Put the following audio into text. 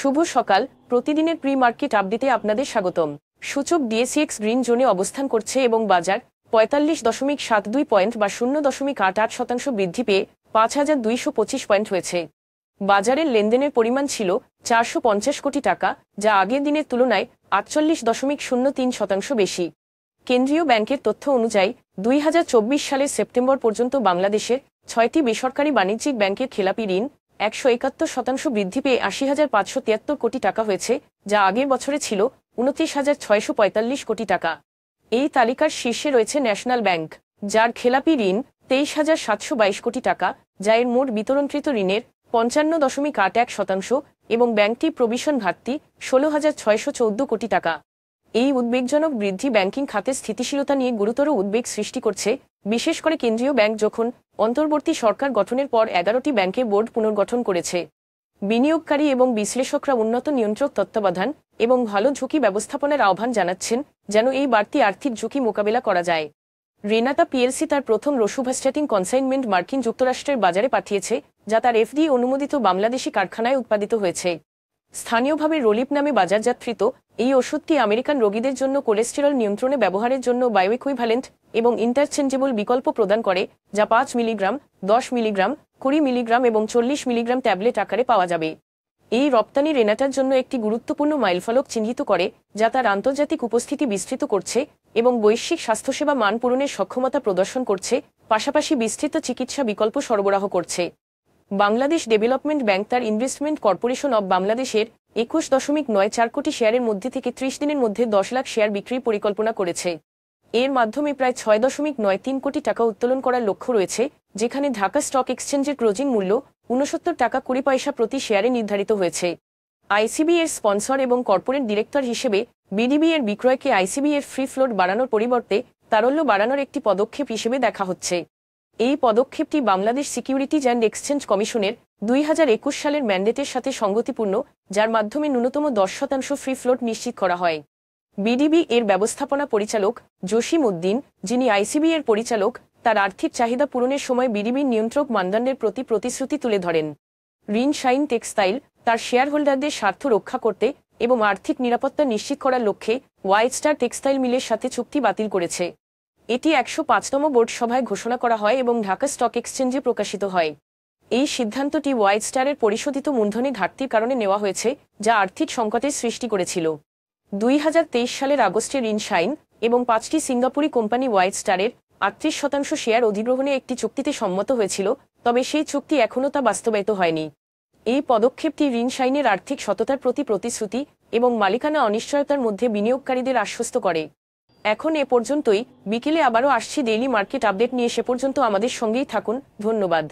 শুভ সকাল। প্রতিদিনের pre market আপডেটে আপনাদের স্বাগতম। সূচক ডিএসইএক্স গ্রিন জোনে অবস্থান করছে এবং বাজার ৪৫.৭২ পয়েন্ট বা ০.৮৮% বৃদ্ধি পেয়ে ৫,২২৫ পয়েন্ট হয়েছে। বাজারের লেনদেনের পরিমাণ ছিল ৪৫০ কোটি টাকা, যা আগের দিনের তুলনায় ৪৮.০৩% বেশি। কেন্দ্রীয় ব্যাংকের তথ্য অনুযায়ী ২০২৪ সালের সেপ্টেম্বর পর্যন্ত বাংলাদেশের ৬টি বেসরকারি বাণিজ্যিক ব্যাংকের খেলাপি ঋণ ১৭১% বৃদ্ধি পেয়ে ৮০,৫৭৩ কোটি টাকা হয়েছে, যা আগের বছরে ছিল ২৯,৬৪৫ কোটি টাকা। এই তালিকার শীর্ষে রয়েছে ন্যাশনাল ব্যাংক, যার খেলাপি ঋণ ২৩,৭২২ কোটি টাকা, যা এর মোট বিতরণকৃত ঋণের ৫৫.৮১% এবং ব্যাংকটি প্রভিশন ঘাটতি ১৬,৬১৪ কোটি টাকা। এই উদ্বেগজনক বৃদ্ধি ব্যাংকিং খাতের স্থিতিশীলতা নিয়ে গুরুতর উদ্বেগ সৃষ্টি করছে, বিশেষ করে কেন্দ্রীয় ব্যাংক যখন অন্তর্বর্তী সরকার গঠনের পর ১১টি ব্যাংকের বোর্ড পুনর্গঠন করেছে। বিনিয়োগকারী এবং বিশ্লেষকরা উন্নত নিয়ন্ত্রক তত্ত্বাবধান এবং ভালো ঝুঁকি ব্যবস্থাপনার আহ্বান জানাচ্ছেন, যেন এই বাড়তি আর্থিক ঝুঁকি মোকাবেলা করা যায়। রেনাতা পিএলসি তার প্রথম রসুভাস্ট্যাটিন কনসাইনমেন্ট মার্কিন যুক্তরাষ্ট্রের বাজারে পাঠিয়েছে, যা তার এফডিএ অনুমোদিত বাংলাদেশি কারখানায় উৎপাদিত হয়েছে। স্থানীয়ভাবে রোলিপ নামে বাজারজাতকৃত এই ওষুধটি আমেরিকান রোগীদের জন্য কোলেস্টেরল নিয়ন্ত্রণে ব্যবহারের জন্য বায়োইকুইভ্যালেন্ট এবং ইন্টারচেঞ্জেবল বিকল্প প্রদান করে, যা ৫ মিলিগ্রাম, ১০ মিলিগ্রাম, ২০ মিলিগ্রাম এবং ৪০ মিলিগ্রাম ট্যাবলেট আকারে পাওয়া যাবে। এই রপ্তানি রেনাটার জন্য একটি গুরুত্বপূর্ণ মাইলফলক চিহ্নিত করে, যা তার আন্তর্জাতিক উপস্থিতি বিস্তৃত করছে এবং বৈশ্বিক স্বাস্থ্যসেবা মান পূরণের সক্ষমতা প্রদর্শন করছে, পাশাপাশি বিস্তৃত চিকিৎসা বিকল্প সরবরাহ করছে। বাংলাদেশ ডেভেলপমেন্ট ব্যাংক তার ইনভেস্টমেন্ট কর্পোরেশন অব বাংলাদেশের ২১.৯৪ কোটি শেয়ারের মধ্যে থেকে ৩০ দিনের মধ্যে ১০ লাখ শেয়ার বিক্রির পরিকল্পনা করেছে। এর মাধ্যমে প্রায় ৬.৯৩ কোটি টাকা উত্তোলন করার লক্ষ্য রয়েছে, যেখানে ঢাকা স্টক এক্সচেঞ্জের ক্লোজিং মূল্য ৬৯ টাকা ২০ পয়সা প্রতি শেয়ারে নির্ধারিত হয়েছে। আইসিবি এর স্পন্সর এবং কর্পোরেট ডিরেক্টর হিসেবে বিডিবি এর বিক্রয়কে আইসিবি এর ফ্রি ফ্লোট বাড়ানোর পরিবর্তে তারল্য বাড়ানোর একটি পদক্ষেপ হিসেবে দেখা হচ্ছে। এই পদক্ষেপটি বাংলাদেশ সিকিউরিটিজ অ্যান্ড এক্সচেঞ্জ কমিশনের ২০২১ সালের ম্যান্ডেটের সাথে সঙ্গতিপূর্ণ, যার মাধ্যমে ন্যূনতম ১০% ফ্রি ফ্লোট নিশ্চিত করা হয়। বিডিবি এর ব্যবস্থাপনা পরিচালক জসিম উদ্দিন, যিনি আইসিবি এর পরিচালক, তার আর্থিক চাহিদা পূরণের সময় বিডিবির নিয়ন্ত্রক মানদণ্ডের প্রতি প্রতিশ্রুতি তুলে ধরেন। রিন শাইন টেক্সটাইল তার শেয়ারহোল্ডারদের স্বার্থ রক্ষা করতে এবং আর্থিক নিরাপত্তা নিশ্চিত করার লক্ষ্যে হোয়াইট স্টার টেক্সটাইল মিলের সাথে চুক্তি বাতিল করেছে। এটি ১০৫তম বোর্ড সভায় ঘোষণা করা হয় এবং ঢাকা স্টক এক্সচেঞ্জে প্রকাশিত হয়। এই সিদ্ধান্তটি হোয়াইট স্টারের পরিশোধিত মূলধনে ঘাটতির কারণে নেওয়া হয়েছে, যা আর্থিক সংকটের সৃষ্টি করেছিল। ২০২৩ সালের আগস্টে রিন শাইন এবং ৫টি সিঙ্গাপুরি কোম্পানি হোয়াইট স্টারের ৩৮% শেয়ার অধিগ্রহণে একটি চুক্তিতে সম্মত হয়েছিল, তবে সেই চুক্তি এখনও তা বাস্তবায়িত হয়নি। এই পদক্ষেপটি রিন শাইনের আর্থিক সততার প্রতি প্রতিশ্রুতি এবং মালিকানা অনিশ্চয়তার মধ্যে বিনিয়োগকারীদের আশ্বস্ত করে। এখন এ পর্যন্তই। বিকেলে আবারও আসছি ডেইলি মার্কেট আপডেট নিয়ে, সে পর্যন্ত আমাদের সঙ্গেই থাকুন। ধন্যবাদ।